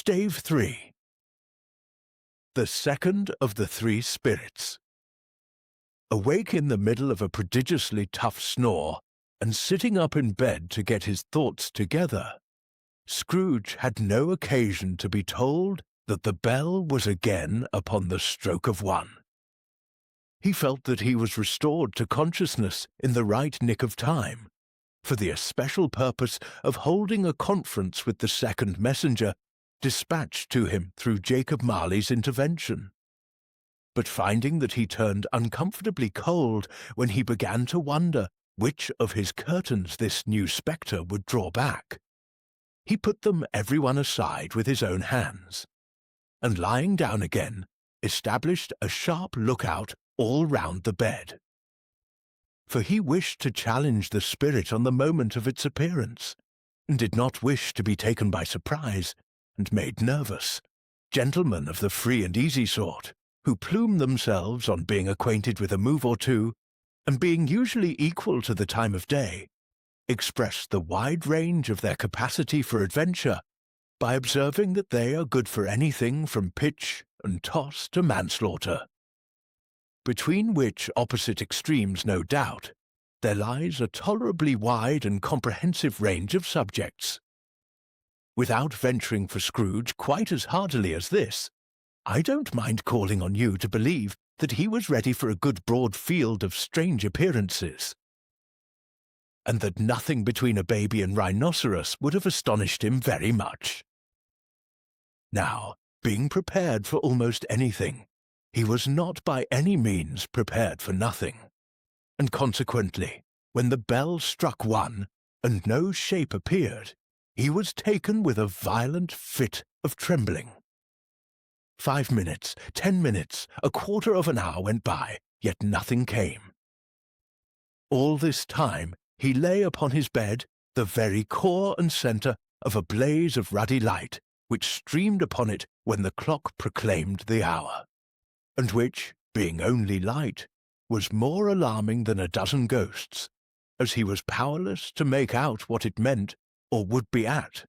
Stave 3. The second of the three spirits. Awake in the middle of a prodigiously tough snore, and sitting up in bed to get his thoughts together, Scrooge had no occasion to be told that the bell was again upon the stroke of 1. He felt that he was restored to consciousness in the right nick of time, for the especial purpose of holding a conference with the second messenger dispatched to him through Jacob Marley's intervention. But finding that he turned uncomfortably cold when he began to wonder which of his curtains this new spectre would draw back, he put them every one aside with his own hands, and lying down again, established a sharp lookout all round the bed. For he wished to challenge the spirit on the moment of its appearance, and did not wish to be taken by surprise and made nervous. Gentlemen of the free and easy sort, who plume themselves on being acquainted with a move or two, and being usually equal to the time of day, express the wide range of their capacity for adventure by observing that they are good for anything from pitch and toss to manslaughter, between which opposite extremes, no doubt, there lies a tolerably wide and comprehensive range of subjects. Without venturing for Scrooge quite as heartily as this, I don't mind calling on you to believe that he was ready for a good broad field of strange appearances, and that nothing between a baby and rhinoceros would have astonished him very much. Now, being prepared for almost anything, he was not by any means prepared for nothing, and consequently, when the bell struck 1 and no shape appeared, he was taken with a violent fit of trembling. 5 minutes, 10 minutes, a quarter of an hour went by, yet nothing came. All this time he lay upon his bed, the very core and centre of a blaze of ruddy light, which streamed upon it when the clock proclaimed the hour, and which, being only light, was more alarming than a dozen ghosts, as he was powerless to make out what it meant or would be at,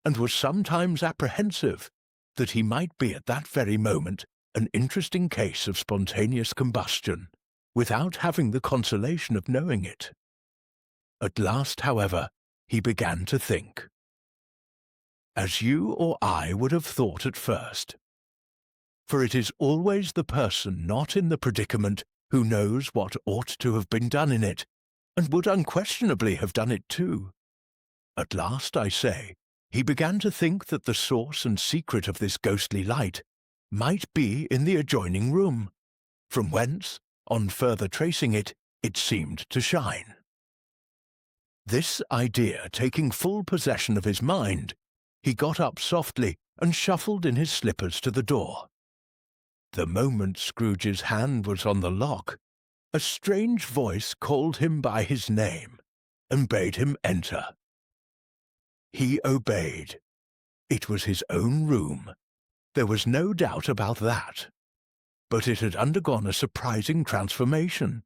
and was sometimes apprehensive that he might be at that very moment an interesting case of spontaneous combustion, without having the consolation of knowing it. At last, however, he began to think, as you or I would have thought at first. For it is always the person not in the predicament who knows what ought to have been done in it, and would unquestionably have done it too. At last, I say, he began to think that the source and secret of this ghostly light might be in the adjoining room, from whence, on further tracing it, it seemed to shine. This idea taking full possession of his mind, he got up softly and shuffled in his slippers to the door. The moment Scrooge's hand was on the lock, a strange voice called him by his name and bade him enter. He obeyed. It was his own room. There was no doubt about that. But it had undergone a surprising transformation.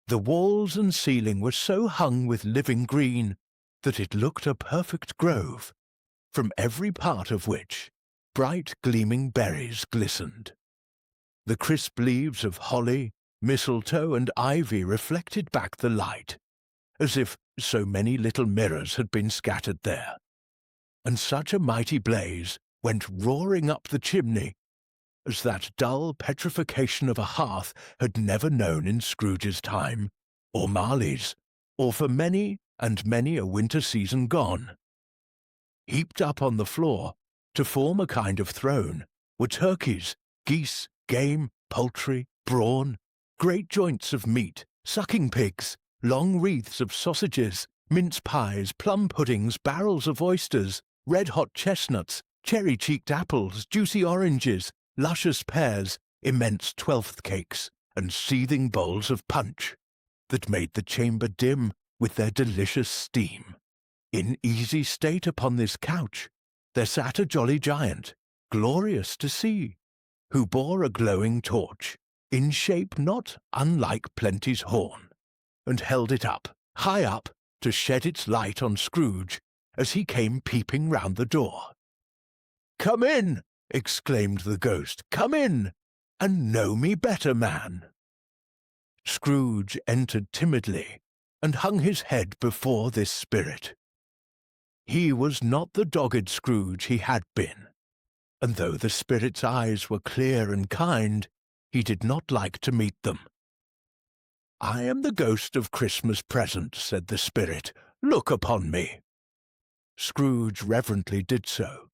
The walls and ceiling were so hung with living green that it looked a perfect grove, from every part of which bright gleaming berries glistened. The crisp leaves of holly, mistletoe, and ivy reflected back the light, as if so many little mirrors had been scattered there, and such a mighty blaze went roaring up the chimney as that dull petrification of a hearth had never known in Scrooge's time, or Marley's, or for many and many a winter season gone. Heaped up on the floor, to form a kind of throne, were turkeys, geese, game, poultry, brawn, great joints of meat, sucking pigs, long wreaths of sausages, mince pies, plum puddings, barrels of oysters, red-hot chestnuts, cherry-cheeked apples, juicy oranges, luscious pears, immense twelfth cakes, and seething bowls of punch, that made the chamber dim with their delicious steam. In easy state upon this couch there sat a jolly giant, glorious to see, who bore a glowing torch, in shape not unlike Plenty's horn, and held it up, high up, to shed its light on Scrooge as he came peeping round the door. "Come in," exclaimed the ghost. "Come in, and know me better, man." Scrooge entered timidly, and hung his head before this spirit. He was not the dogged Scrooge he had been, and though the spirit's eyes were clear and kind, he did not like to meet them. "I am the ghost of Christmas present," said the spirit. "Look upon me." Scrooge reverently did so.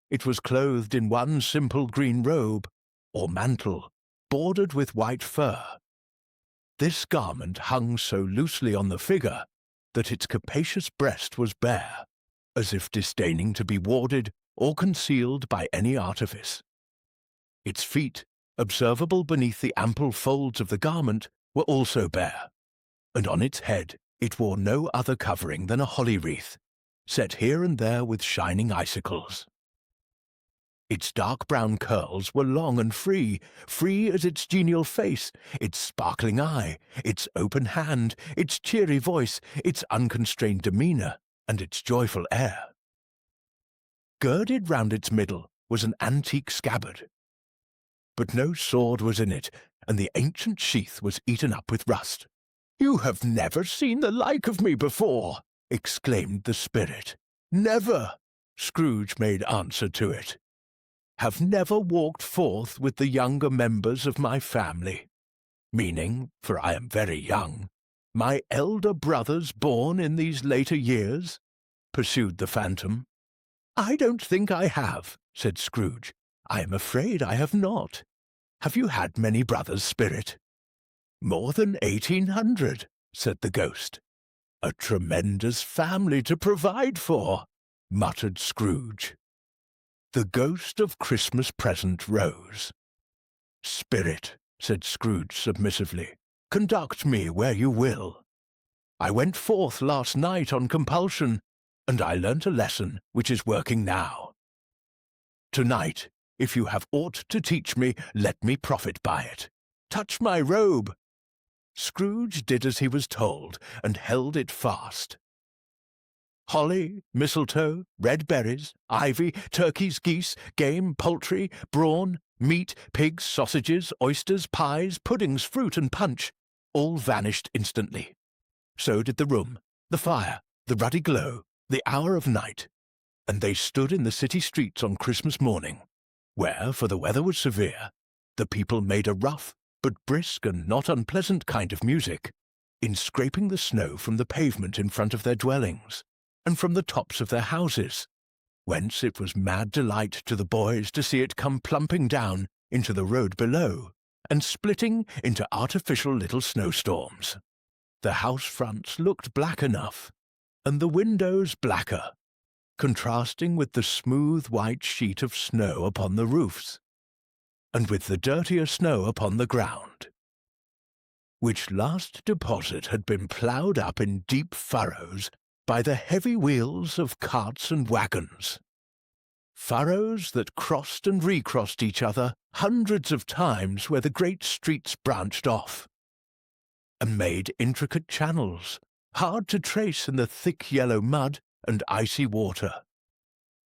It was clothed in one simple green robe, or mantle, bordered with white fur. This garment hung so loosely on the figure that its capacious breast was bare, as if disdaining to be warded or concealed by any artifice. Its feet, observable beneath the ample folds of the garment, were also bare, and on its head it wore no other covering than a holly wreath, set here and there with shining icicles. Its dark brown curls were long and free as its genial face, its sparkling eye, its open hand, its cheery voice, its unconstrained demeanour, and its joyful air. Girded round its middle was an antique scabbard, but no sword was in it, and the ancient sheath was eaten up with rust. "You have never seen the like of me before," exclaimed the spirit. "Never," Scrooge made answer to it. "Have never walked forth with the younger members of my family," meaning, for I am very young, "my elder brothers born in these later years?" pursued the phantom. "I don't think I have," said Scrooge. "I am afraid I have not. Have you had many brothers, spirit?" "More than 1,800, said the ghost. "A tremendous family to provide for," muttered Scrooge. The ghost of Christmas present rose. "Spirit," said Scrooge submissively, "conduct me where you will. I went forth last night on compulsion, and I learnt a lesson which is working now. Tonight, if you have aught to teach me, let me profit by it. Touch my robe." Scrooge did as he was told, and held it fast. Holly, mistletoe, red berries, ivy, turkeys, geese, game, poultry, brawn, meat, pigs, sausages, oysters, pies, puddings, fruit, and punch, all vanished instantly. So did the room, the fire, the ruddy glow, the hour of night, and they stood in the city streets on Christmas morning, where, for the weather was severe, the people made a rough but brisk and not unpleasant kind of music, in scraping the snow from the pavement in front of their dwellings, and from the tops of their houses, whence it was mad delight to the boys to see it come plumping down into the road below, and splitting into artificial little snowstorms. The house fronts looked black enough, and the windows blacker, contrasting with the smooth white sheet of snow upon the roofs, and with the dirtier snow upon the ground, which last deposit had been ploughed up in deep furrows by the heavy wheels of carts and wagons, furrows that crossed and recrossed each other hundreds of times where the great streets branched off, and made intricate channels, hard to trace in the thick yellow mud and icy water.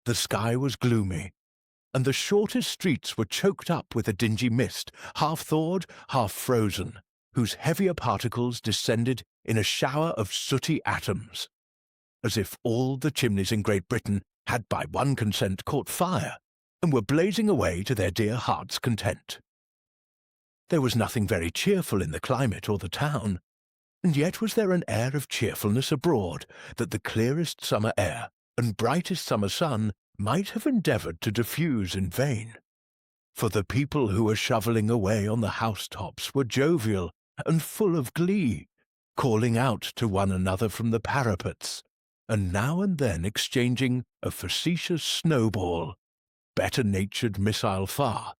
The sky was gloomy, and the shortest streets were choked up with a dingy mist, half thawed, half frozen, whose heavier particles descended in a shower of sooty atoms, as if all the chimneys in Great Britain had by one consent caught fire, and were blazing away to their dear hearts' content. There was nothing very cheerful in the climate or the town, and yet was there an air of cheerfulness abroad that the clearest summer air and brightest summer sun might have endeavoured to diffuse in vain. For the people who were shovelling away on the housetops were jovial and full of glee, calling out to one another from the parapets, and now and then exchanging a facetious snowball, better-natured missile far,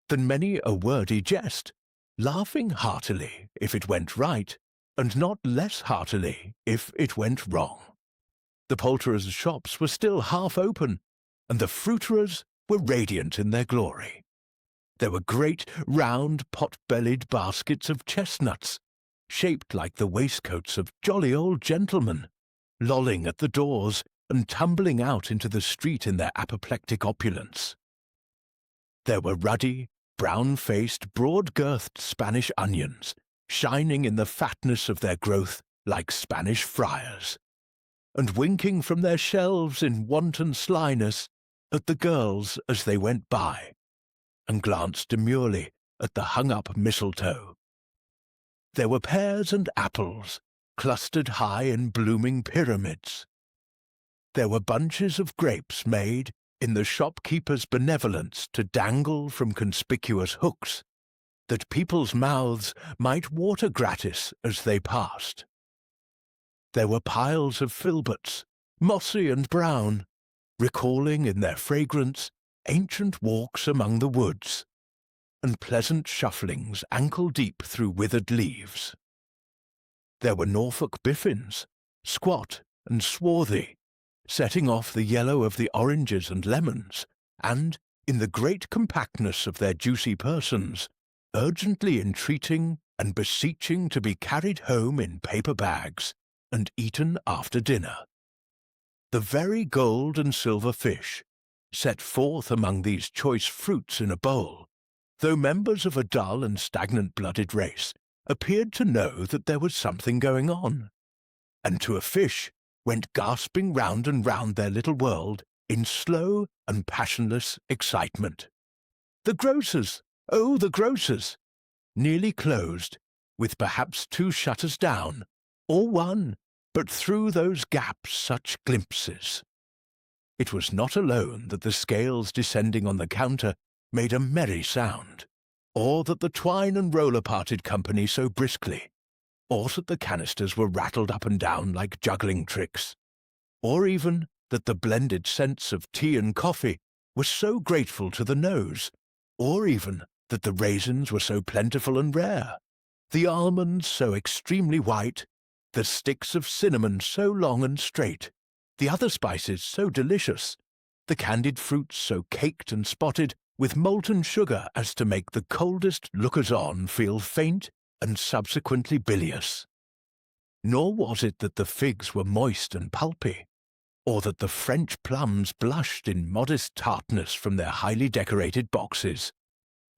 than many a wordy jest, laughing heartily if it went right, and not less heartily if it went wrong. The poulterers' shops were still half open, and the fruiterers were radiant in their glory. There were great, round, pot-bellied baskets of chestnuts, shaped like the waistcoats of jolly old gentlemen, lolling at the doors and tumbling out into the street in their apoplectic opulence. There were ruddy, brown-faced, broad-girthed Spanish onions, shining in the fatness of their growth like Spanish friars, and winking from their shelves in wanton slyness at the girls as they went by, and glanced demurely at the hung-up mistletoe. There were pears and apples, clustered high in blooming pyramids. There were bunches of grapes made, in the shopkeeper's benevolence, to dangle from conspicuous hooks, that people's mouths might water gratis as they passed. There were piles of filberts, mossy and brown, recalling in their fragrance ancient walks among the woods, and pleasant shufflings ankle-deep through withered leaves. There were Norfolk biffins, squat and swarthy, setting off the yellow of the oranges and lemons, and, in the great compactness of their juicy persons, urgently entreating and beseeching to be carried home in paper bags and eaten after dinner. The very gold and silver fish, set forth among these choice fruits in a bowl, though members of a dull and stagnant-blooded race, appeared to know that there was something going on, and to a fish went gasping round and round their little world in slow and passionless excitement. The grocers, oh, the grocers! Nearly closed, with perhaps 2 shutters down, or 1, but through those gaps such glimpses. It was not alone that the scales descending on the counter made a merry sound, or that the twine and roller parted company so briskly, or that the canisters were rattled up and down like juggling tricks, or even that the blended scents of tea and coffee were so grateful to the nose, or even that the raisins were so plentiful and rare, the almonds so extremely white, the sticks of cinnamon so long and straight, the other spices so delicious, the candied fruits so caked and spotted with molten sugar as to make the coldest lookers-on feel faint and subsequently bilious. Nor was it that the figs were moist and pulpy, or that the French plums blushed in modest tartness from their highly decorated boxes,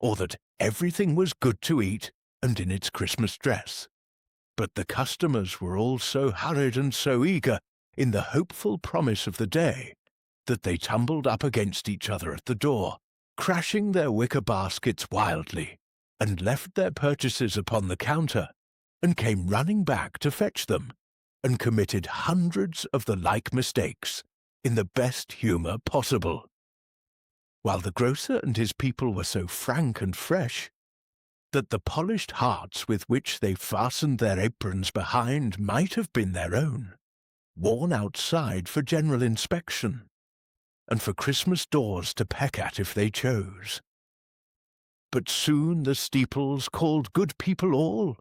or that everything was good to eat and in its Christmas dress. But the customers were all so hurried and so eager in the hopeful promise of the day that they tumbled up against each other at the door, crashing their wicker baskets wildly, and left their purchases upon the counter, and came running back to fetch them, and committed hundreds of the like mistakes in the best humour possible. While the grocer and his people were so frank and fresh, that the polished hearts with which they fastened their aprons behind might have been their own, worn outside for general inspection, and for Christmas doors to peck at if they chose. But soon the steeples called good people all,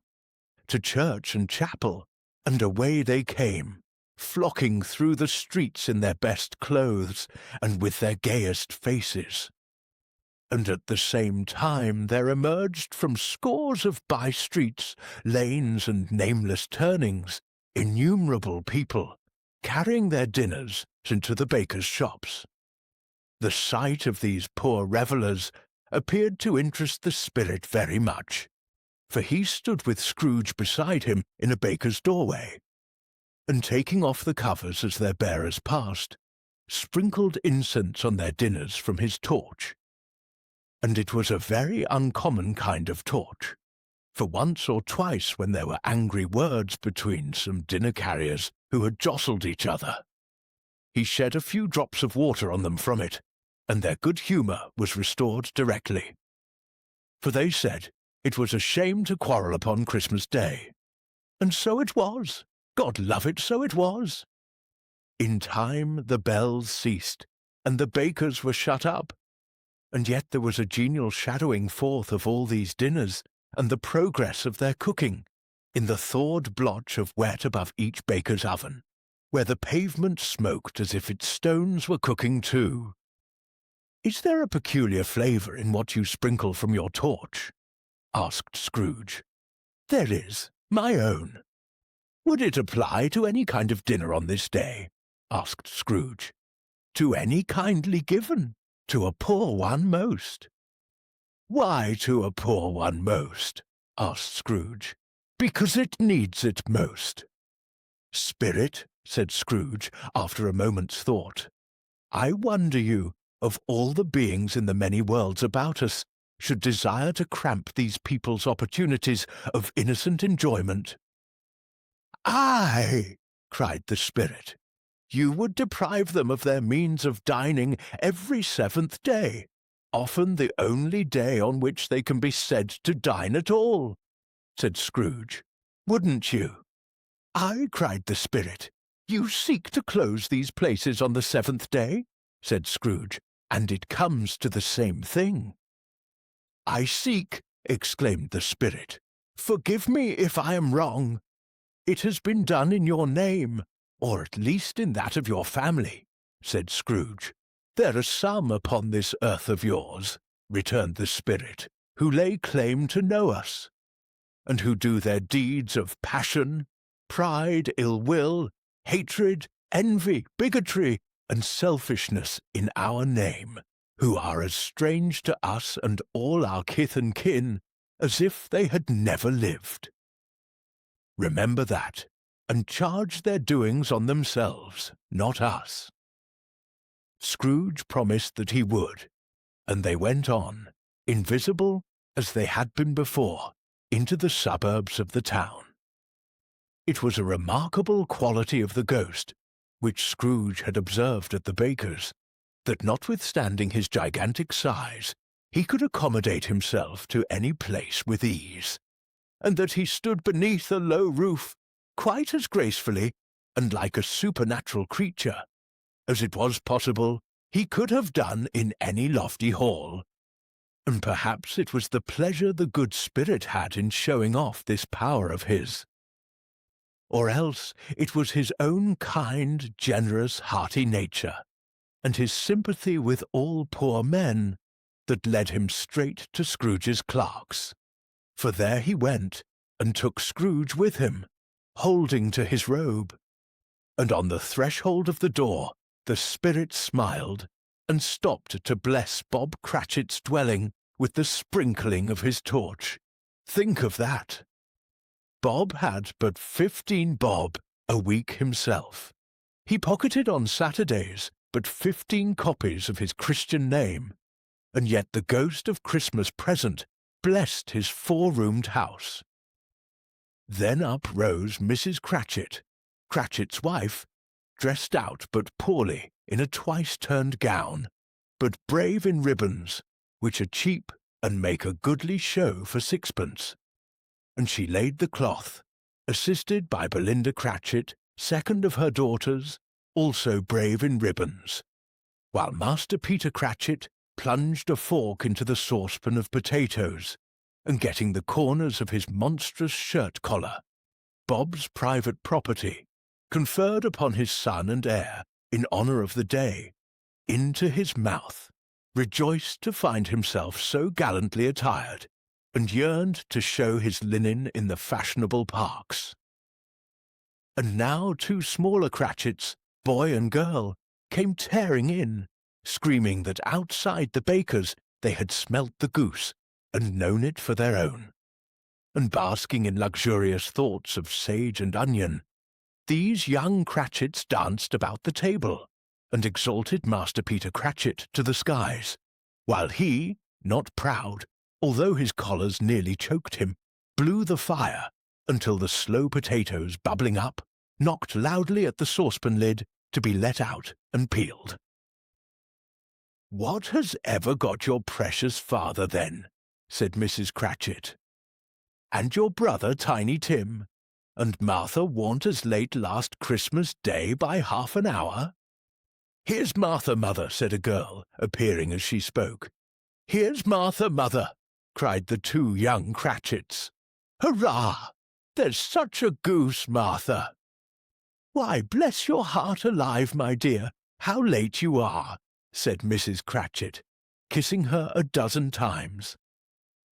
to church and chapel, and away they came, flocking through the streets in their best clothes and with their gayest faces. And at the same time there emerged from scores of by-streets, lanes, and nameless turnings innumerable people, carrying their dinners into the bakers' shops. The sight of these poor revellers appeared to interest the spirit very much, for he stood with Scrooge beside him in a baker's doorway, and taking off the covers as their bearers passed, sprinkled incense on their dinners from his torch. And it was a very uncommon kind of torch, for once or twice when there were angry words between some dinner-carriers who had jostled each other, he shed a few drops of water on them from it, and their good humour was restored directly. For they said it was a shame to quarrel upon Christmas Day. And so it was. God love it, so it was. In time the bells ceased, and the bakers were shut up, and yet there was a genial shadowing forth of all these dinners, and the progress of their cooking, in the thawed blotch of wet above each baker's oven, where the pavement smoked as if its stones were cooking too. "Is there a peculiar flavour in what you sprinkle from your torch?" asked Scrooge. "There is, my own. Would it apply to any kind of dinner on this day, asked Scrooge. "To any kindly given, to a poor one most." "Why to a poor one most?" asked Scrooge. "Because it needs it most." "Spirit," said Scrooge, after a moment's thought, "I wonder you, of all the beings in the many worlds about us, should desire to cramp these people's opportunities of innocent enjoyment." "Aye!" cried the Spirit. "You would deprive them of their means of dining every 7th day, often the only day on which they can be said to dine at all," said Scrooge. "Wouldn't you?" "Aye," cried the Spirit. "You seek to close these places on the 7th day," said Scrooge, "and it comes to the same thing." "I seek," exclaimed the Spirit. "Forgive me if I am wrong. It has been done in your name, or at least in that of your family," said Scrooge. "There are some upon this earth of yours," returned the Spirit, "who lay claim to know us, and who do their deeds of passion, pride, ill will, hatred, envy, bigotry, and selfishness in our name, who are as strange to us and all our kith and kin as if they had never lived. Remember that, and charge their doings on themselves, not us." Scrooge promised that he would, and they went on, invisible as they had been before, into the suburbs of the town. It was a remarkable quality of the ghost, which Scrooge had observed at the baker's, that notwithstanding his gigantic size, he could accommodate himself to any place with ease, and that he stood beneath a low roof quite as gracefully and like a supernatural creature as it was possible he could have done in any lofty hall. And perhaps it was the pleasure the good Spirit had in showing off this power of his. Or else it was his own kind, generous, hearty nature, and his sympathy with all poor men, that led him straight to Scrooge's clerk's. For there he went, and took Scrooge with him, holding to his robe. And on the threshold of the door the Spirit smiled, and stopped to bless Bob Cratchit's dwelling with the sprinkling of his torch. Think of that! Bob had but 15 bob a week himself. He pocketed on Saturdays but 15 copies of his Christian name, and yet the ghost of Christmas present blessed his 4-roomed house. Then up rose Mrs. Cratchit, Cratchit's wife, dressed out but poorly in a twice-turned gown, but brave in ribbons, which are cheap and make a goodly show for 6pence. And she laid the cloth, assisted by Belinda Cratchit, second of her daughters, also brave in ribbons, while Master Peter Cratchit plunged a fork into the saucepan of potatoes, and getting the corners of his monstrous shirt-collar, Bob's private property, conferred upon his son and heir in honour of the day, into his mouth, rejoiced to find himself so gallantly attired, and yearned to show his linen in the fashionable parks. And now 2 smaller Cratchits, boy and girl, came tearing in, screaming that outside the baker's they had smelt the goose and known it for their own. And basking in luxurious thoughts of sage and onion, these young Cratchits danced about the table, and exalted Master Peter Cratchit to the skies, while he, not proud, although his collars nearly choked him, blew the fire until the slow potatoes, bubbling up, knocked loudly at the saucepan lid to be let out and peeled. "What has ever got your precious father, then?" said Mrs. Cratchit. "And your brother Tiny Tim? And Martha warn't as late last Christmas Day by half an hour?" "Here's Martha, mother," said a girl, appearing as she spoke. "Here's Martha, mother," cried the 2 young Cratchits. "Hurrah! There's such a goose, Martha!" "Why, bless your heart alive, my dear, how late you are," said Mrs. Cratchit, kissing her a dozen times,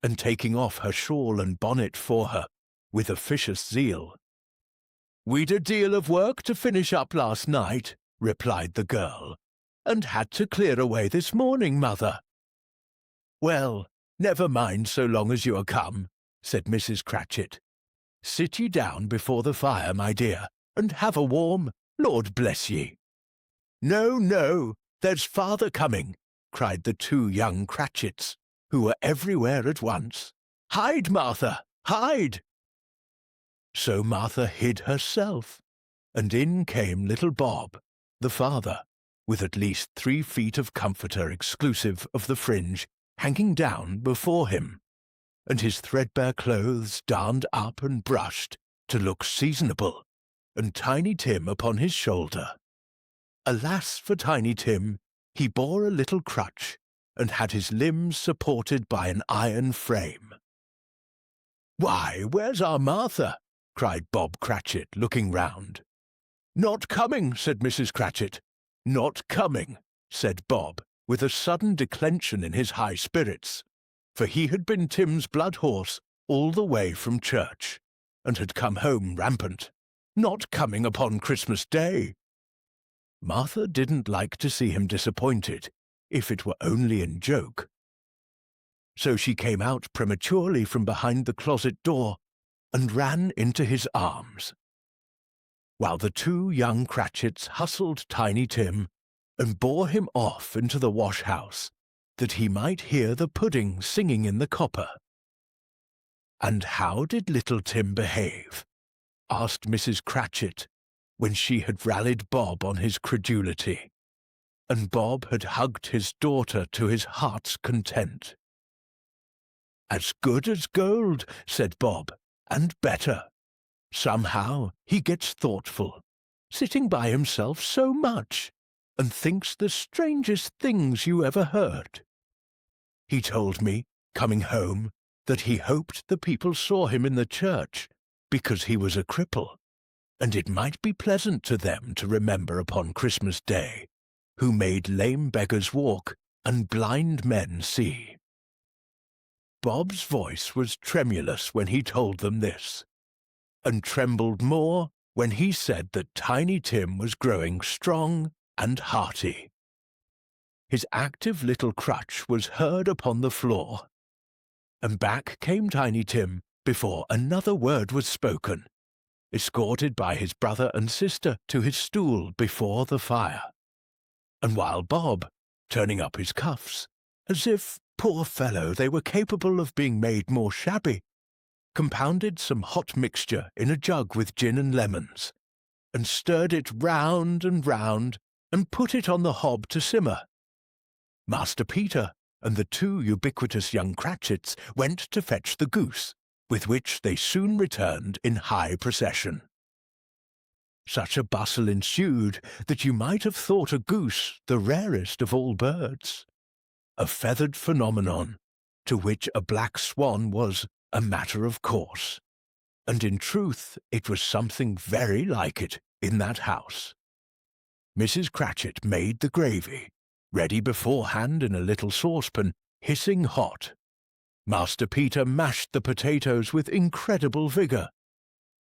and taking off her shawl and bonnet for her with officious zeal. "We'd a deal of work to finish up last night, replied the girl, "and had to clear away this morning, mother." "Well, never mind so long as you are come," said Mrs. Cratchit. "Sit ye down before the fire, my dear, and have a warm, Lord bless ye." "No, no, there's father coming," cried the two young Cratchits, who were everywhere at once. "Hide, Martha, hide!" So Martha hid herself, and in came little Bob, the father, with at least 3 feet of comforter exclusive of the fringe hanging down before him, and his threadbare clothes darned up and brushed to look seasonable, and Tiny Tim upon his shoulder. Alas for Tiny Tim, he bore a little crutch, and had his limbs supported by an iron frame. "Why, where's our Martha?" cried Bob Cratchit, looking round. "Not coming," said Mrs. Cratchit. "Not coming," said Bob, with a sudden declension in his high spirits, for he had been Tim's blood horse all the way from church, and had come home rampant. "Not coming upon Christmas Day." Martha didn't like to see him disappointed, if it were only in joke. So she came out prematurely from behind the closet door and ran into his arms, while the two young Cratchits hustled Tiny Tim and bore him off into the wash-house, that he might hear the pudding singing in the copper. "And how did little Tim behave?" asked Mrs. Cratchit, when she had rallied Bob on his credulity, and Bob had hugged his daughter to his heart's content. "As good as gold," said Bob, "and better. Somehow he gets thoughtful, sitting by himself so much, and thinks the strangest things you ever heard. He told me, coming home, that he hoped the people saw him in the church, because he was a cripple, and it might be pleasant to them to remember upon Christmas Day, who made lame beggars walk and blind men see." Bob's voice was tremulous when he told them this, and trembled more when he said that Tiny Tim was growing strong and hearty. His active little crutch was heard upon the floor, and back came Tiny Tim before another word was spoken, escorted by his brother and sister to his stool before the fire, and while Bob, turning up his cuffs, as if, poor fellow, they were capable of being made more shabby, compounded some hot mixture in a jug with gin and lemons, and stirred it round and round, and put it on the hob to simmer. Master Peter and the two ubiquitous young Cratchits went to fetch the goose, with which they soon returned in high procession. Such a bustle ensued that you might have thought a goose the rarest of all birds, a feathered phenomenon, to which a black swan was a matter of course, and in truth it was something very like it in that house. Mrs. Cratchit made the gravy, ready beforehand in a little saucepan, hissing hot. Master Peter mashed the potatoes with incredible vigour.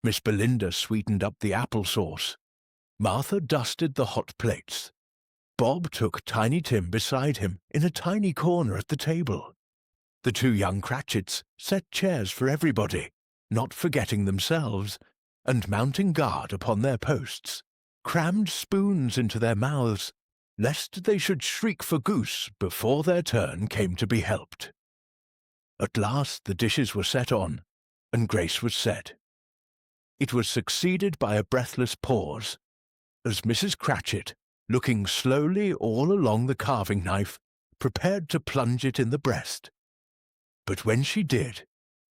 Miss Belinda sweetened up the apple sauce. Martha dusted the hot plates. Bob took Tiny Tim beside him in a tiny corner at the table. The two young Cratchits set chairs for everybody, not forgetting themselves, and mounting guard upon their posts, crammed spoons into their mouths, lest they should shriek for goose before their turn came to be helped. At last the dishes were set on, and grace was said. It was succeeded by a breathless pause, as Mrs. Cratchit, looking slowly all along the carving-knife, prepared to plunge it in the breast. But when she did,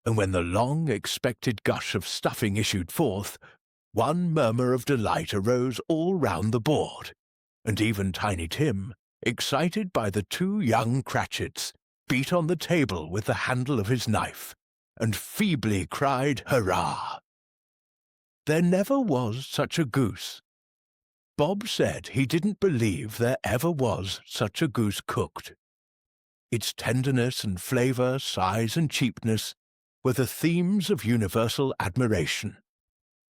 and when the long-expected gush of stuffing issued forth, one murmur of delight arose all round the board, and even Tiny Tim, excited by the two young Cratchits, beat on the table with the handle of his knife, and feebly cried hurrah. There never was such a goose. Bob said he didn't believe there ever was such a goose cooked. Its tenderness and flavour, size and cheapness were the themes of universal admiration.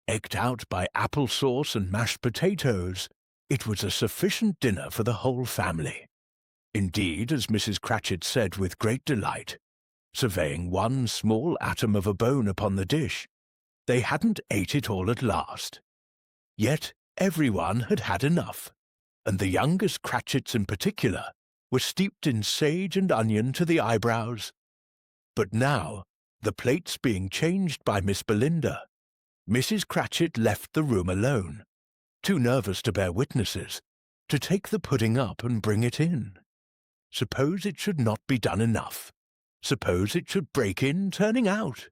Egged out by apple sauce and mashed potatoes, It was a sufficient dinner for the whole family. Indeed, as Mrs. Cratchit said with great delight, surveying one small atom of a bone upon the dish, they hadn't ate it all at last. Yet everyone had had enough, and the youngest Cratchits in particular were steeped in sage and onion to the eyebrows. But now, the plates being changed by Miss Belinda, Mrs. Cratchit left the room alone, too nervous to bear witnesses, to take the pudding up and bring it in. Suppose it should not be done enough. Suppose it should break in, turning out.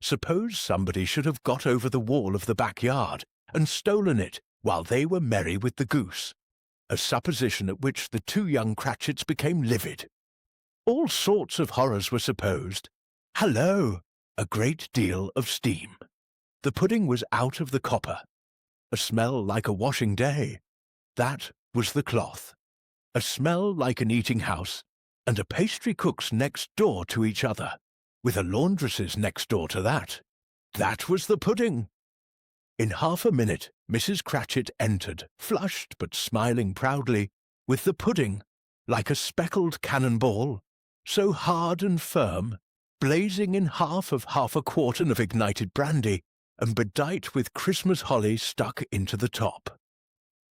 Suppose somebody should have got over the wall of the backyard and stolen it while they were merry with the goose, a supposition at which the two young Cratchits became livid. All sorts of horrors were supposed. Hallo! A great deal of steam. The pudding was out of the copper. A smell like a washing day. That was the cloth. A smell like an eating house, and a pastry cook's next door to each other, with a laundress's next door to that. That was the pudding. In half a minute, Mrs. Cratchit entered, flushed but smiling proudly, with the pudding, like a speckled cannon-ball, so hard and firm, blazing in half a quartern of ignited brandy, and bedight with Christmas holly stuck into the top.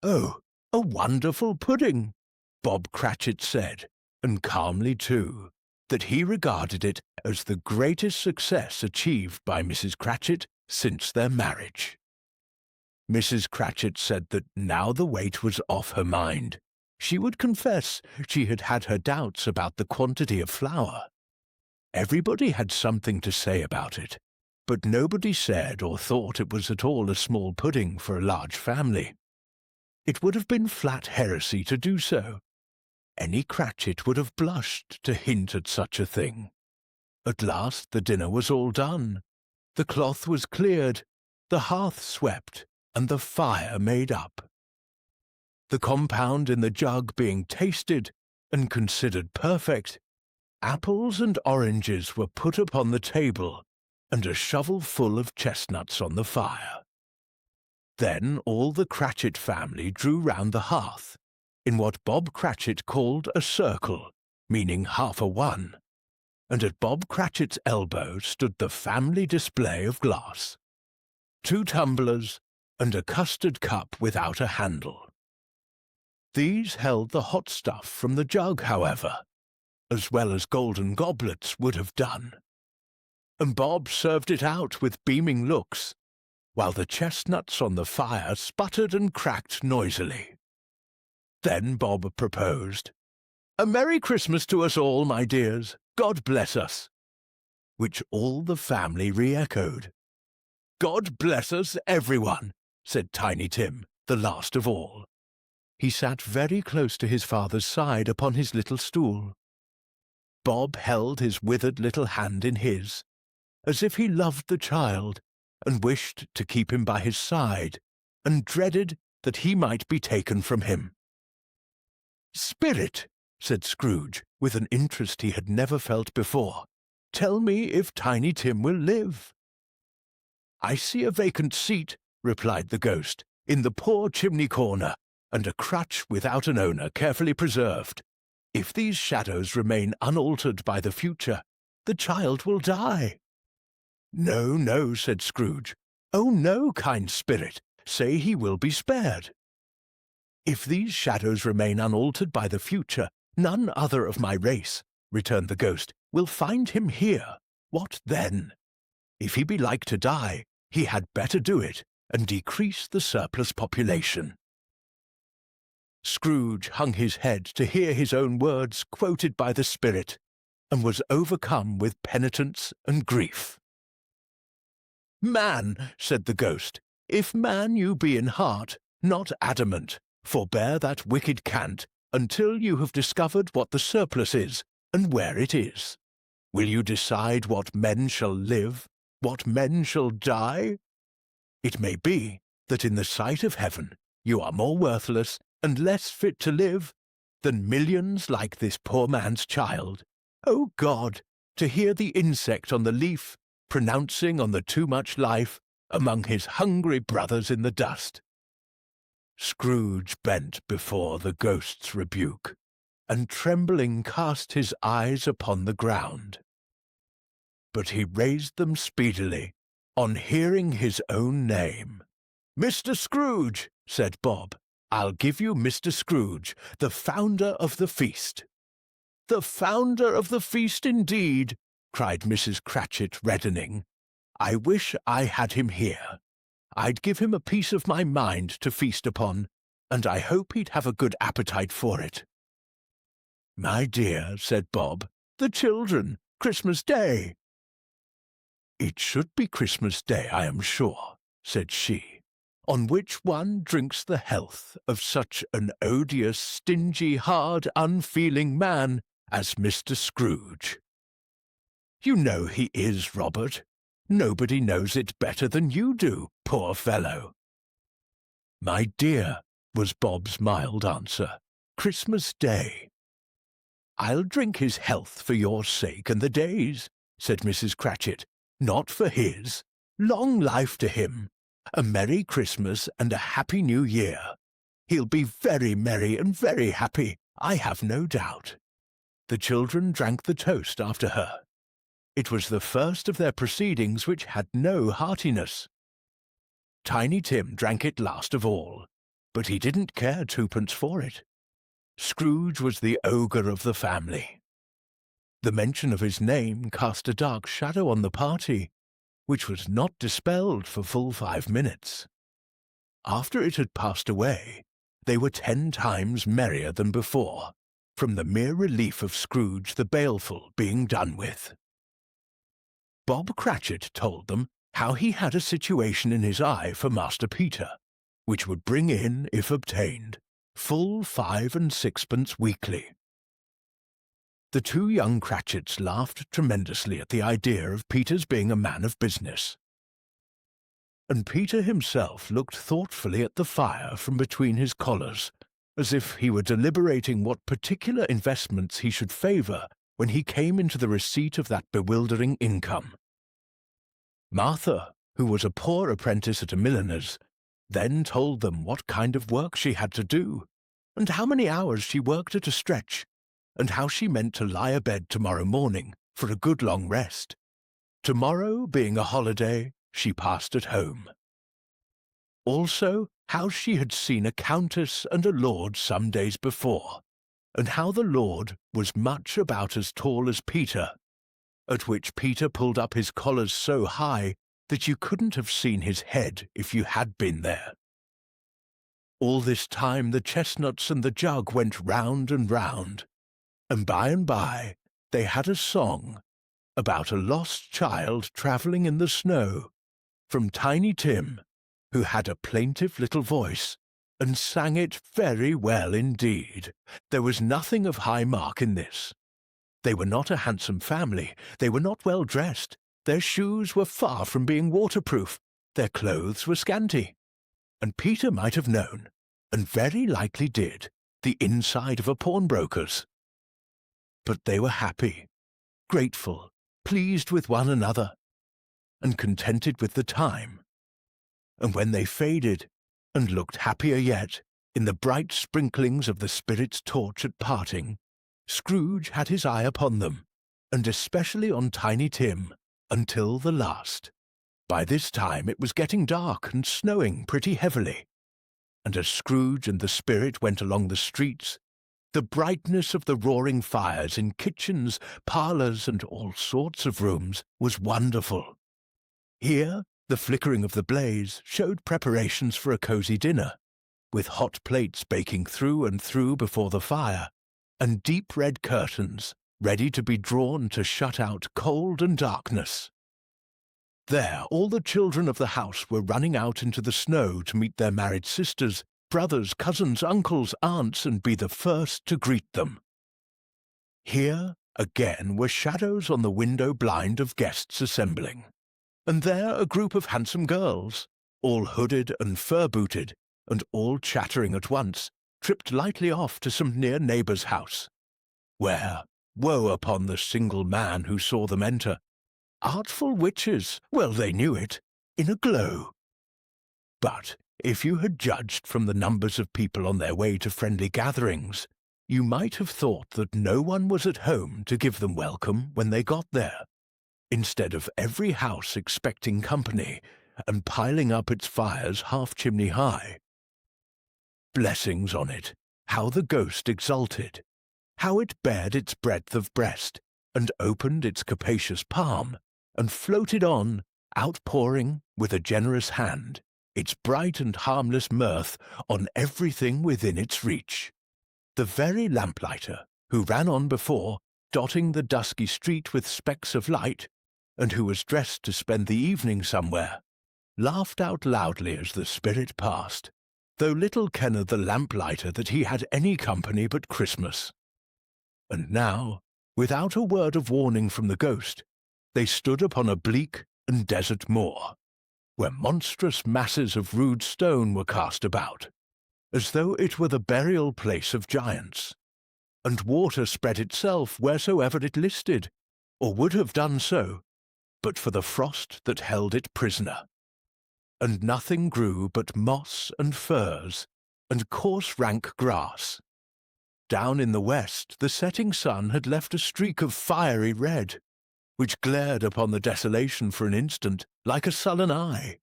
"Oh, a wonderful pudding," Bob Cratchit said, and calmly too, that he regarded it as the greatest success achieved by Mrs. Cratchit since their marriage. Mrs. Cratchit said that now the weight was off her mind, she would confess she had had her doubts about the quantity of flour. Everybody had something to say about it, but nobody said or thought it was at all a small pudding for a large family. It would have been flat heresy to do so. Any Cratchit would have blushed to hint at such a thing. At last the dinner was all done. The cloth was cleared, the hearth swept, and the fire made up. The compound in the jug being tasted and considered perfect, apples and oranges were put upon the table, and a shovel full of chestnuts on the fire. Then all the Cratchit family drew round the hearth, in what Bob Cratchit called a circle, meaning half a one, and at Bob Cratchit's elbow stood the family display of glass. 2 tumblers, and a custard cup without a handle. These held the hot stuff from the jug, however, as well as golden goblets would have done, and Bob served it out with beaming looks, while the chestnuts on the fire sputtered and cracked noisily. Then Bob proposed, "A Merry Christmas to us all, my dears, God bless us," which all the family re-echoed. "God bless us, everyone," said Tiny Tim, the last of all. He sat very close to his father's side upon his little stool. Bob held his withered little hand in his, as if he loved the child, and wished to keep him by his side, and dreaded that he might be taken from him. "Spirit," said Scrooge, with an interest he had never felt before, "tell me if Tiny Tim will live." "I see a vacant seat," replied the ghost, "in the poor chimney corner, and a crutch without an owner carefully preserved. If these shadows remain unaltered by the future, the child will die." "No, no," said Scrooge. "Oh, no, kind spirit, say he will be spared." "If these shadows remain unaltered by the future, none other of my race," returned the ghost, "will find him here. What then? If he be like to die, he had better do it, and decrease the surplus population." Scrooge hung his head to hear his own words quoted by the spirit, and was overcome with penitence and grief. "Man," said the ghost, "if man you be in heart, not adamant, forbear that wicked cant until you have discovered what the surplus is, and where it is. Will you decide what men shall live, what men shall die? It may be that in the sight of heaven you are more worthless and less fit to live than millions like this poor man's child. O God, to hear the insect on the leaf pronouncing on the too much life among his hungry brothers in the dust." Scrooge bent before the ghost's rebuke, and trembling cast his eyes upon the ground. But he raised them speedily, on hearing his own name. "Mr. Scrooge," said Bob, "I'll give you Mr. Scrooge, the founder of the feast." "The founder of the feast, indeed!" cried Mrs. Cratchit, reddening. "I wish I had him here. I'd give him a piece of my mind to feast upon, and I hope he'd have a good appetite for it." "My dear," said Bob, "the children, Christmas Day." "It should be Christmas Day, I am sure," said she, "on which one drinks the health of such an odious, stingy, hard, unfeeling man as Mr. Scrooge. You know he is, Robert. Nobody knows it better than you do, poor fellow." "My dear," was Bob's mild answer, "Christmas Day." "I'll drink his health for your sake and the day's," said Mrs. Cratchit, "not for his. Long life to him. A Merry Christmas and a Happy New Year. He'll be very merry and very happy, I have no doubt." The children drank the toast after her. It was the first of their proceedings which had no heartiness. Tiny Tim drank it last of all, but he didn't care twopence for it. Scrooge was the ogre of the family. The mention of his name cast a dark shadow on the party, which was not dispelled for full 5 minutes. After it had passed away, they were 10 times merrier than before, from the mere relief of Scrooge the baleful being done with. Bob Cratchit told them how he had a situation in his eye for Master Peter, which would bring in, if obtained, full 5 and 6pence weekly. The 2 young Cratchits laughed tremendously at the idea of Peter's being a man of business, and Peter himself looked thoughtfully at the fire from between his collars, as if he were deliberating what particular investments he should favour when he came into the receipt of that bewildering income. Martha, who was a poor apprentice at a milliner's, then told them what kind of work she had to do, and how many hours she worked at a stretch, and how she meant to lie abed tomorrow morning for a good long rest. Tomorrow being a holiday, she passed at home. Also, how she had seen a countess and a lord some days before, and how the lord was much about as tall as Peter, at which Peter pulled up his collars so high that you couldn't have seen his head if you had been there. All this time the chestnuts and the jug went round and round, and by they had a song about a lost child travelling in the snow, from Tiny Tim, who had a plaintive little voice, and sang it very well indeed. There was nothing of high mark in this. They were not a handsome family, they were not well dressed, their shoes were far from being waterproof, their clothes were scanty, and Peter might have known, and very likely did, the inside of a pawnbroker's. But they were happy, grateful, pleased with one another, and contented with the time. And when they faded, and looked happier yet, in the bright sprinklings of the spirit's torch at parting, Scrooge had his eye upon them, and especially on Tiny Tim, until the last. By this time it was getting dark and snowing pretty heavily, and as Scrooge and the spirit went along the streets, the brightness of the roaring fires in kitchens, parlours, and all sorts of rooms was wonderful. Here the flickering of the blaze showed preparations for a cosy dinner, with hot plates baking through and through before the fire, and deep red curtains ready to be drawn to shut out cold and darkness. There all the children of the house were running out into the snow to meet their married sisters, brothers, cousins, uncles, aunts, and be the first to greet them. Here, again, were shadows on the window blind of guests assembling, and there a group of handsome girls, all hooded and fur-booted, and all chattering at once, tripped lightly off to some near neighbour's house, where, woe upon the single man who saw them enter, artful witches, well they knew it, in a glow. But If you had judged from the numbers of people on their way to friendly gatherings, you might have thought that no one was at home to give them welcome when they got there, instead of every house expecting company and piling up its fires half-chimney high. Blessings on it, how the ghost exulted, how it bared its breadth of breast, and opened its capacious palm, and floated on, outpouring, with a generous hand, its bright and harmless mirth on everything within its reach. The very lamplighter, who ran on before, dotting the dusky street with specks of light, and who was dressed to spend the evening somewhere, laughed out loudly as the spirit passed, though little kenned the lamplighter that he had any company but Christmas. And now, without a word of warning from the ghost, they stood upon a bleak and desert moor, where monstrous masses of rude stone were cast about, as though it were the burial place of giants, and water spread itself wheresoever it listed, or would have done so, but for the frost that held it prisoner. And nothing grew but moss and furze, and coarse rank grass. Down in the west the setting sun had left a streak of fiery red, which glared upon the desolation for an instant like a sullen eye,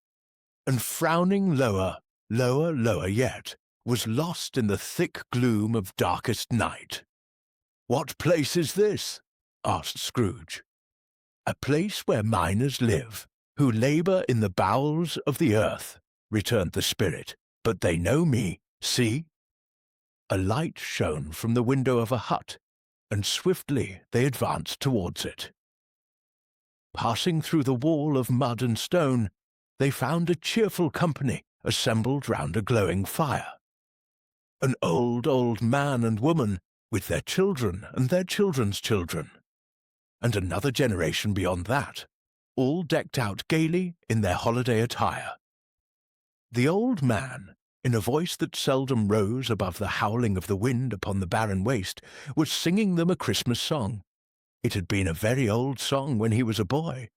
and frowning lower, lower yet, was lost in the thick gloom of darkest night. "What place is this?" asked Scrooge. "A place where miners live, who labour in the bowels of the earth," returned the spirit, "but they know me. See!" A light shone from the window of a hut, and swiftly they advanced towards it. Passing through the wall of mud and stone, they found a cheerful company assembled round a glowing fire. An old man and woman, with their children and their children's children, and another generation beyond that, all decked out gaily in their holiday attire. The old man, in a voice that seldom rose above the howling of the wind upon the barren waste, was singing them a Christmas song. It had been a very old song when he was a boy,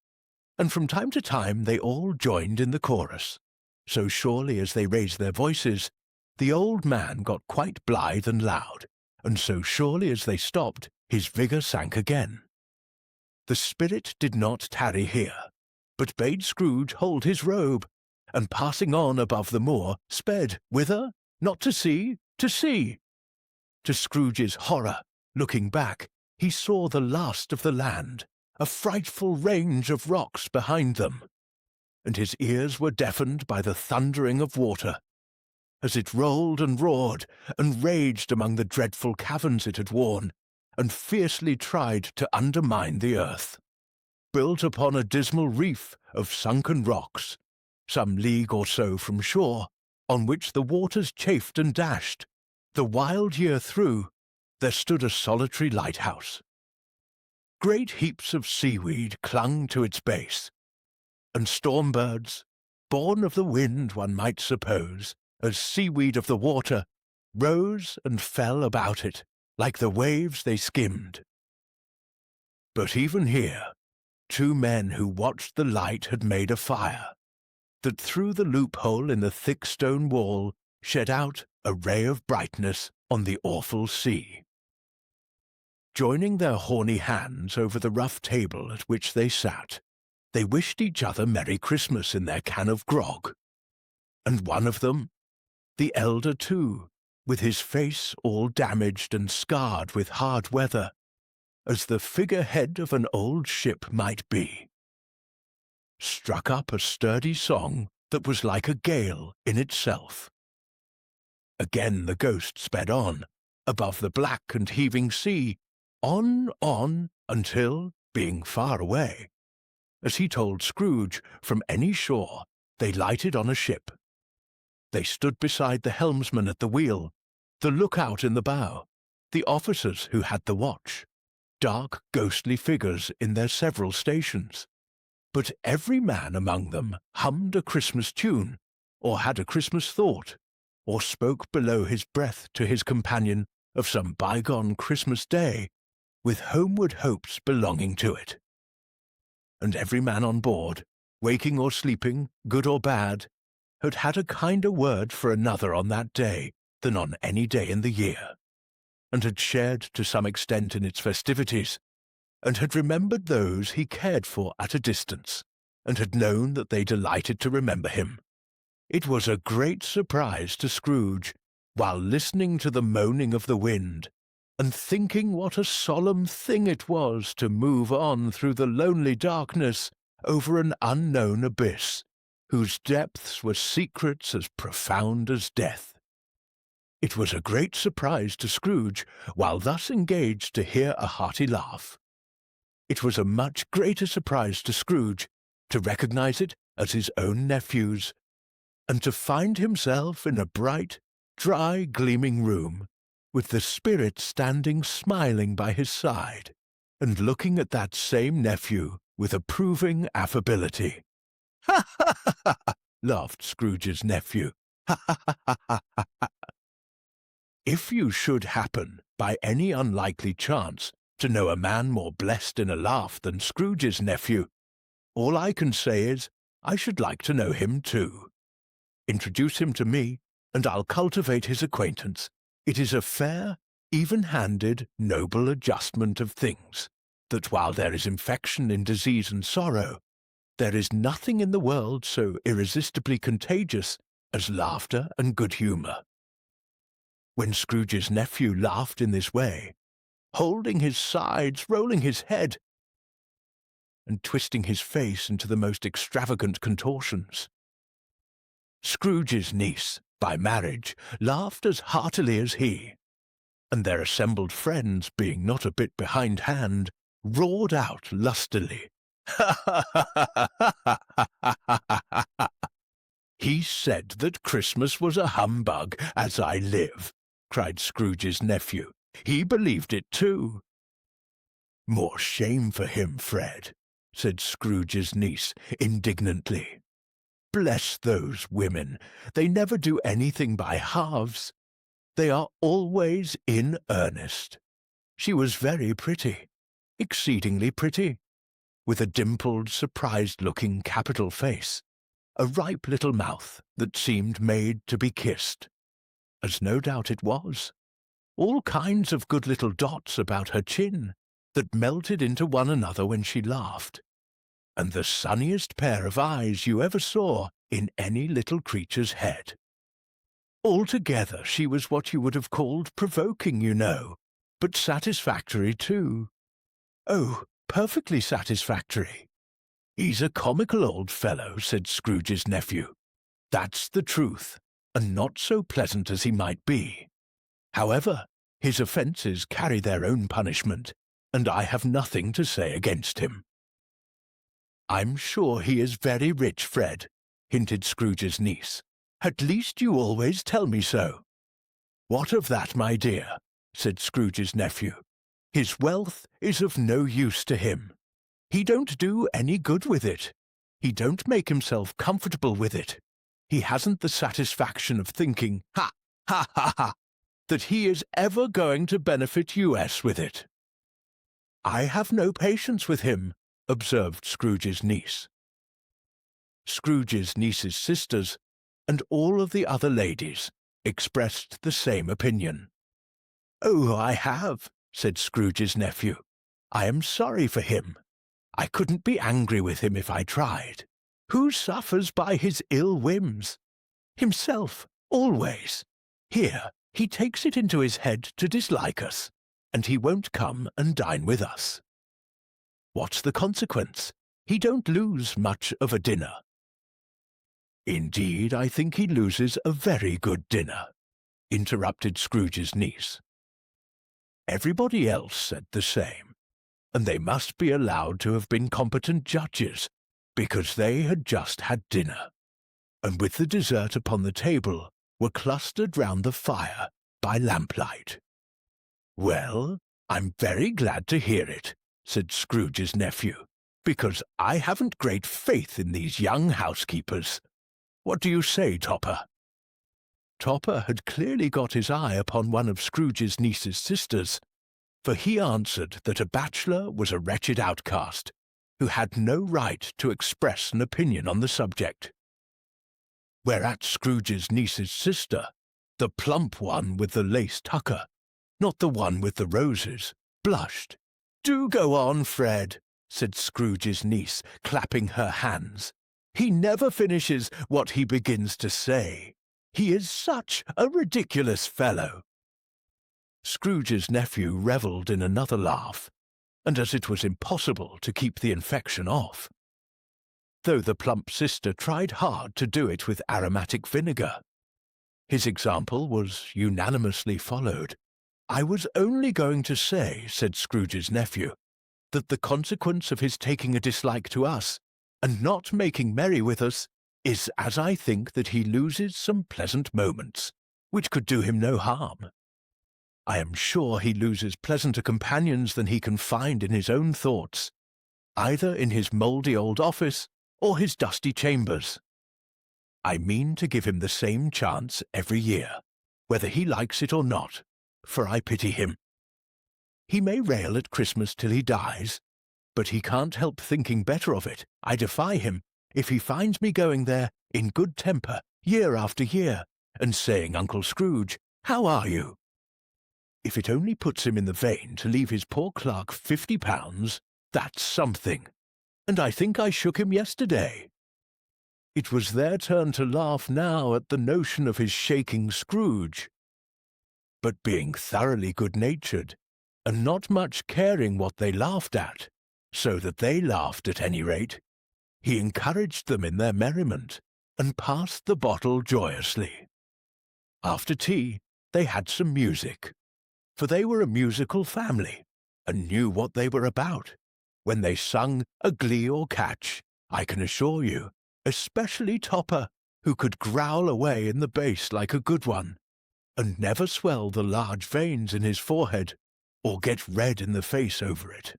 and from time to time they all joined in the chorus. So surely as they raised their voices, the old man got quite blithe and loud, and so surely as they stopped, his vigour sank again. The spirit did not tarry here, but bade Scrooge hold his robe, and passing on above the moor, sped, whither? Not to sea, to sea. To Scrooge's horror, looking back, he saw the last of the land, a frightful range of rocks behind them, and his ears were deafened by the thundering of water, as it rolled and roared and raged among the dreadful caverns it had worn, and fiercely tried to undermine the earth. Built upon a dismal reef of sunken rocks, some league or so from shore, on which the waters chafed and dashed, the wild year through, there stood a solitary lighthouse. Great heaps of seaweed clung to its base, and storm birds, born of the wind one might suppose, as seaweed of the water, rose and fell about it, like the waves they skimmed. But even here, two men who watched the light had made a fire, that through the loophole in the thick stone wall shed out a ray of brightness on the awful sea. Joining their horny hands over the rough table at which they sat, they wished each other Merry Christmas in their can of grog. And one of them, the elder too, with his face all damaged and scarred with hard weather, as the figurehead of an old ship might be, struck up a sturdy song that was like a gale in itself. Again the ghost sped on, above the black and heaving sea, on, until, being far away, as he told Scrooge, from any shore, they lighted on a ship. They stood beside the helmsman at the wheel, the lookout in the bow, the officers who had the watch, dark ghostly figures in their several stations. But every man among them hummed a Christmas tune, or had a Christmas thought, or spoke below his breath to his companion of some bygone Christmas day, with homeward hopes belonging to it. And every man on board, waking or sleeping, good or bad, had had a kinder word for another on that day than on any day in the year, and had shared to some extent in its festivities, and had remembered those he cared for at a distance, and had known that they delighted to remember him. It was a great surprise to Scrooge, while listening to the moaning of the wind, and thinking what a solemn thing it was to move on through the lonely darkness over an unknown abyss, whose depths were secrets as profound as death. It was a great surprise to Scrooge, while thus engaged, to hear a hearty laugh. It was a much greater surprise to Scrooge to recognize it as his own nephew's, and to find himself in a bright, dry, gleaming room, with the Spirit standing smiling by his side, and looking at that same nephew with approving affability. "Ha, ha, ha, ha!" laughed Scrooge's nephew. "Ha, ha, ha, ha, ha, ha!" If you should happen, by any unlikely chance, to know a man more blessed in a laugh than Scrooge's nephew, all I can say is, I should like to know him too. Introduce him to me, and I'll cultivate his acquaintance. It is a fair, even-handed, noble adjustment of things, that while there is infection in disease and sorrow, there is nothing in the world so irresistibly contagious as laughter and good humour. When Scrooge's nephew laughed in this way, holding his sides, rolling his head, and twisting his face into the most extravagant contortions, Scrooge's niece, by marriage, laughed as heartily as he, and their assembled friends, being not a bit behindhand, roared out lustily, "Ha, ha, ha, ha, ha, ha, ha, ha, ha, ha! He said that Christmas was a humbug, as I live," cried Scrooge's nephew. "He believed it too." "More shame for him, Fred," said Scrooge's niece indignantly. "Bless those women, they never do anything by halves. They are always in earnest. She was very pretty, exceedingly pretty, with a dimpled, surprised-looking capital face, a ripe little mouth that seemed made to be kissed, as no doubt it was, all kinds of good little dots about her chin that melted into one another when she laughed, and the sunniest pair of eyes you ever saw in any little creature's head. Altogether she was what you would have called provoking, you know, but satisfactory too. Oh, perfectly satisfactory." "He's a comical old fellow," said Scrooge's nephew. "That's the truth, and not so pleasant as he might be. However, his offences carry their own punishment, and I have nothing to say against him." "I'm sure he is very rich, Fred," hinted Scrooge's niece. "At least you always tell me so." "What of that, my dear?" said Scrooge's nephew. "His wealth is of no use to him. He don't do any good with it. He don't make himself comfortable with it. He hasn't the satisfaction of thinking, ha, ha, ha, ha, that he is ever going to benefit US with it." "I have no patience with him," observed Scrooge's niece. Scrooge's niece's sisters, and all of the other ladies, expressed the same opinion. "Oh, I have," said Scrooge's nephew. "I am sorry for him. I couldn't be angry with him if I tried. Who suffers by his ill whims? Himself, always. Here, he takes it into his head to dislike us, and he won't come and dine with us. What's the consequence? He don't lose much of a dinner." "Indeed, I think he loses a very good dinner," interrupted Scrooge's niece. Everybody else said the same, and they must be allowed to have been competent judges, because they had just had dinner, and with the dessert upon the table were clustered round the fire by lamplight. "Well, I'm very glad to hear it," said Scrooge's nephew, "because I haven't great faith in these young housekeepers. What do you say, Topper?" Topper had clearly got his eye upon one of Scrooge's niece's sisters, for he answered that a bachelor was a wretched outcast, who had no right to express an opinion on the subject. whereat Scrooge's niece's sister, the plump one with the lace tucker, not the one with the roses, blushed. "Do go on, Fred," said Scrooge's niece, clapping her hands. "He never finishes what he begins to say. He is such a ridiculous fellow." Scrooge's nephew revelled in another laugh, and as it was impossible to keep the infection off, though the plump sister tried hard to do it with aromatic vinegar. His example was unanimously followed. "I was only going to say," said Scrooge's nephew, "that the consequence of his taking a dislike to us, and not making merry with us, is as I think that he loses some pleasant moments, which could do him no harm. I am sure he loses pleasanter companions than he can find in his own thoughts, either in his mouldy old office or his dusty chambers. I mean to give him the same chance every year, whether he likes it or not, for I pity him. He may rail at Christmas till he dies, but he can't help thinking better of it, I defy him, if he finds me going there in good temper year after year, and saying, 'Uncle Scrooge, how are you?' If it only puts him in the vein to leave his poor clerk £50, that's something, and I think I shook him yesterday." It was their turn to laugh now at the notion of his shaking Scrooge. But being thoroughly good-natured, and not much caring what they laughed at, so that they laughed at any rate, he encouraged them in their merriment, and passed the bottle joyously. After tea they had some music, for they were a musical family, and knew what they were about, when they sung a glee or catch, I can assure you, especially Topper, who could growl away in the bass like a good one, and never swell the large veins in his forehead, or get red in the face over it.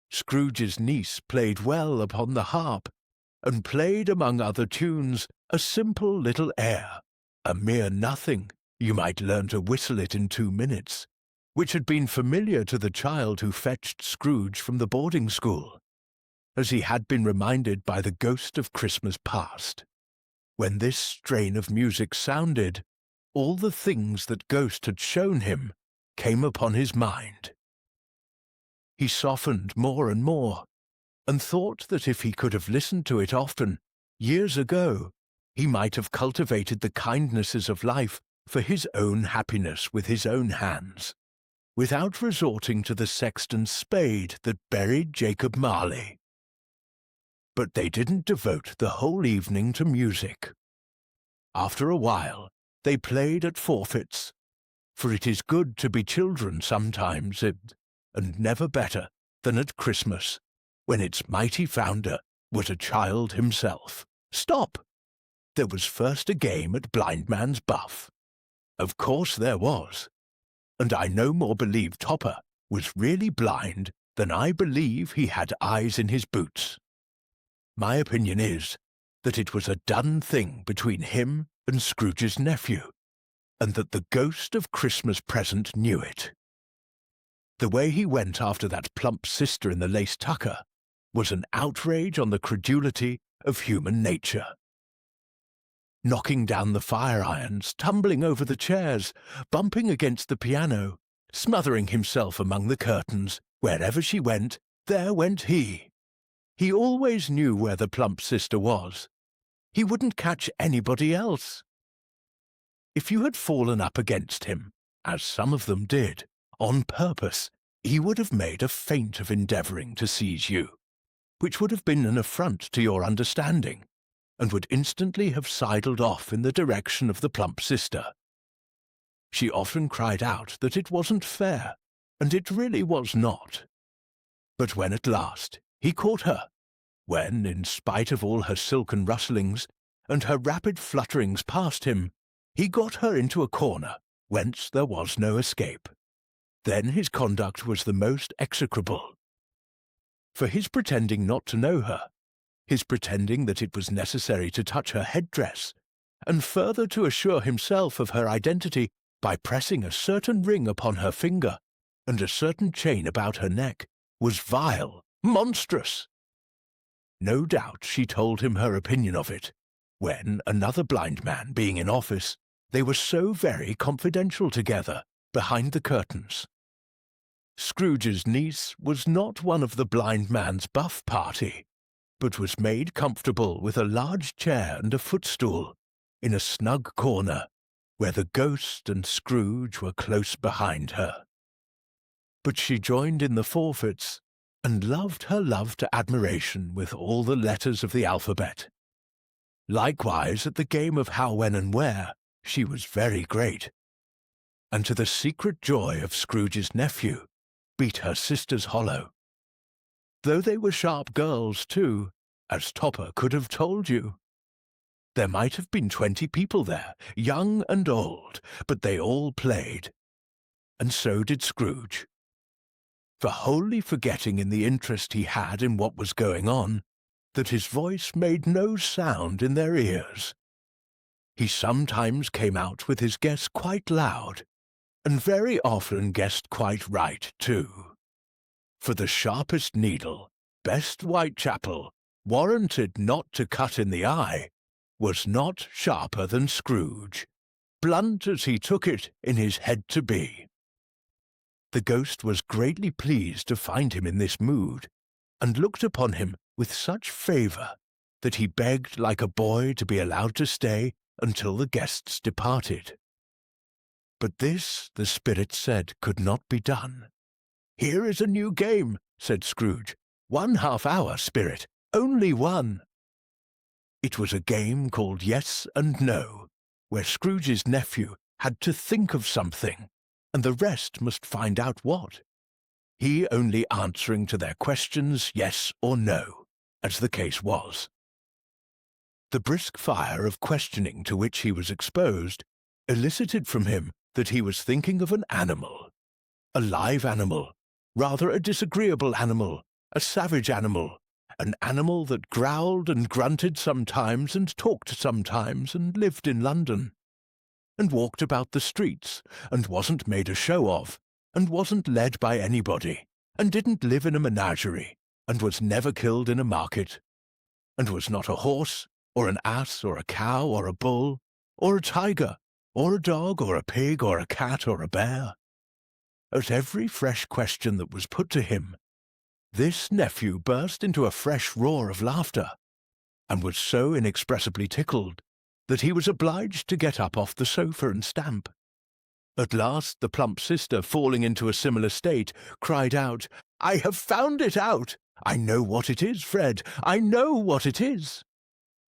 Scrooge's niece played well upon the harp, and played among other tunes a simple little air, a mere nothing, you might learn to whistle it in 2 minutes, which had been familiar to the child who fetched Scrooge from the boarding-school, as he had been reminded by the ghost of Christmas past. When this strain of music sounded, all the things that ghost had shown him came upon his mind. He softened more and more, and thought that if he could have listened to it often, years ago, he might have cultivated the kindnesses of life for his own happiness with his own hands, without resorting to the sexton's spade that buried Jacob Marley. But they didn't devote the whole evening to music. After a while, they played at forfeits, for it is good to be children sometimes, and never better than at Christmas, when its mighty founder was a child himself. Stop! There was first a game at blindman's buff. Of course there was, and I no more believe Topper was really blind than I believe he had eyes in his boots. My opinion is that it was a done thing between him and Scrooge's nephew, and that the ghost of Christmas present knew it. The way he went after that plump sister in the lace tucker was an outrage on the credulity of human nature. Knocking down the fire-irons, tumbling over the chairs, bumping against the piano, smothering himself among the curtains, wherever she went, there went he. He always knew where the plump sister was. He wouldn't catch anybody else. If you had fallen up against him, as some of them did, on purpose, he would have made a feint of endeavouring to seize you, which would have been an affront to your understanding, and would instantly have sidled off in the direction of the plump sister. She often cried out that it wasn't fair, and it really was not. But when at last he caught her, when, in spite of all her silken rustlings and her rapid flutterings past him, he got her into a corner whence there was no escape, then his conduct was the most execrable. For his pretending not to know her, his pretending that it was necessary to touch her headdress, and further to assure himself of her identity by pressing a certain ring upon her finger and a certain chain about her neck, was vile, monstrous. No doubt she told him her opinion of it, when, another blind man being in office, they were so very confidential together behind the curtains. Scrooge's niece was not one of the blind man's buff party, but was made comfortable with a large chair and a footstool in a snug corner where the ghost and Scrooge were close behind her. But she joined in the forfeits and loved her love to admiration with all the letters of the alphabet. Likewise, at the game of how, when, and where, she was very great, and to the secret joy of Scrooge's nephew, beat her sisters hollow. Though they were sharp girls, too, as Topper could have told you. There might have been 20 people there, young and old, but they all played. And so did Scrooge. For wholly forgetting in the interest he had in what was going on, that his voice made no sound in their ears. He sometimes came out with his guess quite loud, and very often guessed quite right, too. For the sharpest needle, best Whitechapel, warranted not to cut in the eye, was not sharper than Scrooge, blunt as he took it in his head to be. The ghost was greatly pleased to find him in this mood, and looked upon him with such favour that he begged like a boy to be allowed to stay until the guests departed. But this, the spirit said, could not be done. "Here is a new game," said Scrooge. "1 half-hour, spirit, only one." It was a game called Yes and No, where Scrooge's nephew had to think of something, and the rest must find out what, he only answering to their questions yes or no, as the case was. The brisk fire of questioning to which he was exposed elicited from him that he was thinking of an animal, a live animal, rather a disagreeable animal, a savage animal, an animal that growled and grunted sometimes and talked sometimes and lived in London, and walked about the streets, and wasn't made a show of, and wasn't led by anybody, and didn't live in a menagerie, and was never killed in a market, and was not a horse, or an ass, or a cow, or a bull, or a tiger, or a dog, or a pig, or a cat, or a bear. At every fresh question that was put to him, this nephew burst into a fresh roar of laughter, and was so inexpressibly tickled that he was obliged to get up off the sofa and stamp. At last the plump sister, falling into a similar state, cried out, "I have found it out! I know what it is, Fred! I know what it is!"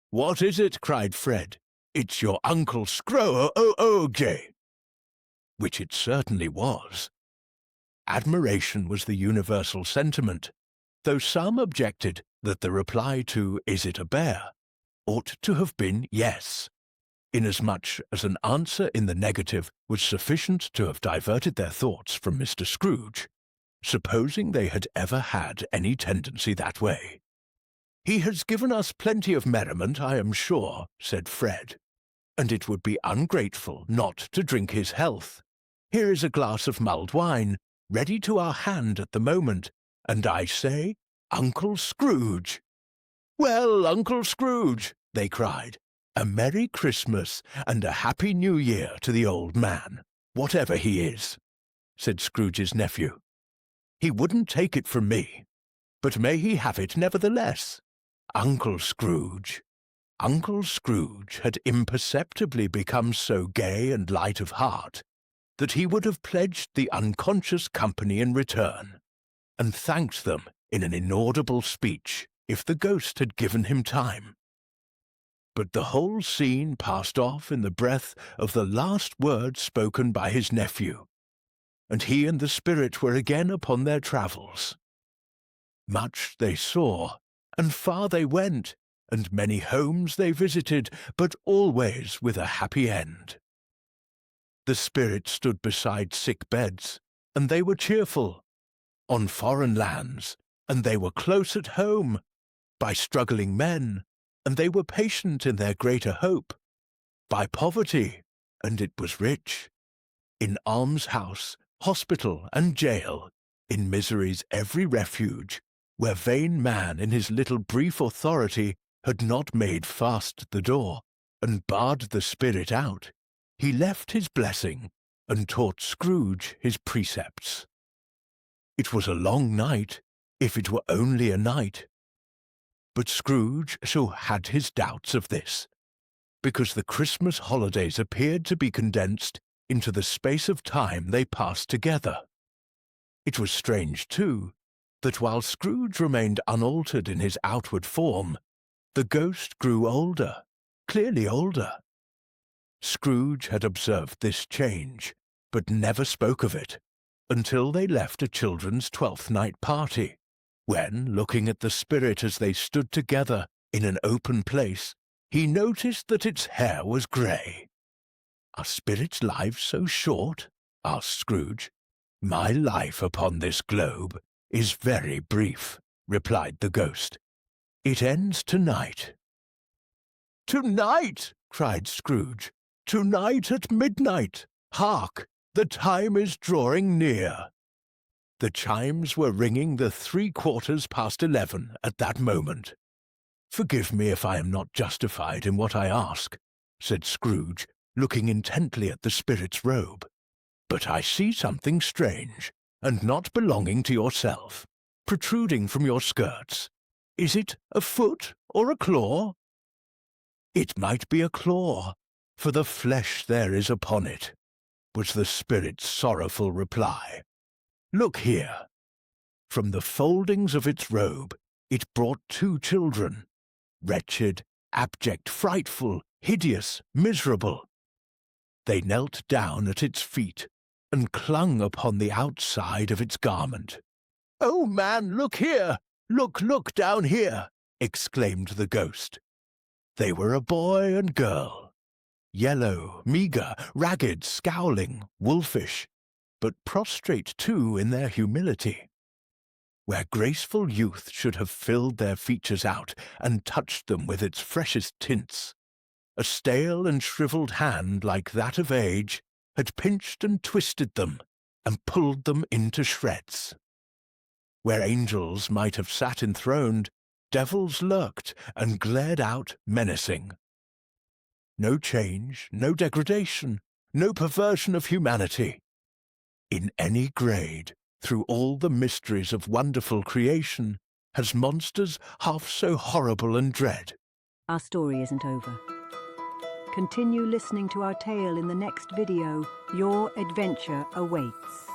"What is it?" cried Fred. "It's your Uncle Scrooge!" Which it certainly was. Admiration was the universal sentiment, though some objected that the reply to "Is it a bear?" ought to have been yes, inasmuch as an answer in the negative was sufficient to have diverted their thoughts from Mr. Scrooge, supposing they had ever had any tendency that way. "He has given us plenty of merriment, I am sure," said Fred, "and it would be ungrateful not to drink his health. Here is a glass of mulled wine, ready to our hand at the moment, and I say, Uncle Scrooge." "Well, Uncle Scrooge," they cried, "a Merry Christmas and a Happy New Year to the old man, whatever he is," said Scrooge's nephew. "He wouldn't take it from me, but may he have it nevertheless. Uncle Scrooge." Uncle Scrooge had imperceptibly become so gay and light of heart that he would have pledged the unconscious company in return, and thanked them in an inaudible speech if the ghost had given him time. But the whole scene passed off in the breath of the last word spoken by his nephew, and he and the spirit were again upon their travels. Much they saw, and far they went, and many homes they visited, but always with a happy end. The spirit stood beside sick beds, and they were cheerful. On foreign lands, and they were close at home. By struggling men, and they were patient in their greater hope. By poverty, and it was rich. In almshouse, hospital, and jail, in misery's every refuge, where vain man in his little brief authority had not made fast the door and barred the spirit out, he left his blessing and taught Scrooge his precepts. It was a long night, if it were only a night. But Scrooge so had his doubts of this, because the Christmas holidays appeared to be condensed into the space of time they passed together. It was strange, too, that while Scrooge remained unaltered in his outward form, the ghost grew older, clearly older. Scrooge had observed this change, but never spoke of it, until they left a children's 12th night party, when, looking at the spirit as they stood together in an open place, he noticed that its hair was grey. "Are spirits' lives so short?" asked Scrooge. "My life upon this globe is very brief," replied the ghost. "It ends tonight." "Tonight!" cried Scrooge. "Tonight at midnight! Hark! The time is drawing near." The chimes were ringing the 11:15 at that moment. "Forgive me if I am not justified in what I ask," said Scrooge, looking intently at the spirit's robe. "But I see something strange, and not belonging to yourself, protruding from your skirts. Is it a foot or a claw?" "It might be a claw, for the flesh there is upon it," was the spirit's sorrowful reply. "Look here." From the foldings of its robe it brought 2 children, wretched, abject, frightful, hideous, miserable. They knelt down at its feet and clung upon the outside of its garment. "Oh, man, look here! Look down here!" exclaimed the ghost. They were a boy and girl, yellow, meagre, ragged, scowling, wolfish, but prostrate too in their humility. Where graceful youth should have filled their features out and touched them with its freshest tints, a stale and shriveled hand like that of age had pinched and twisted them and pulled them into shreds. Where angels might have sat enthroned, devils lurked and glared out menacing. No change, no degradation, no perversion of humanity. In any grade, through all the mysteries of wonderful creation, has monsters half so horrible and dread. Our story isn't over. Continue listening to our tale in the next video. Your adventure awaits.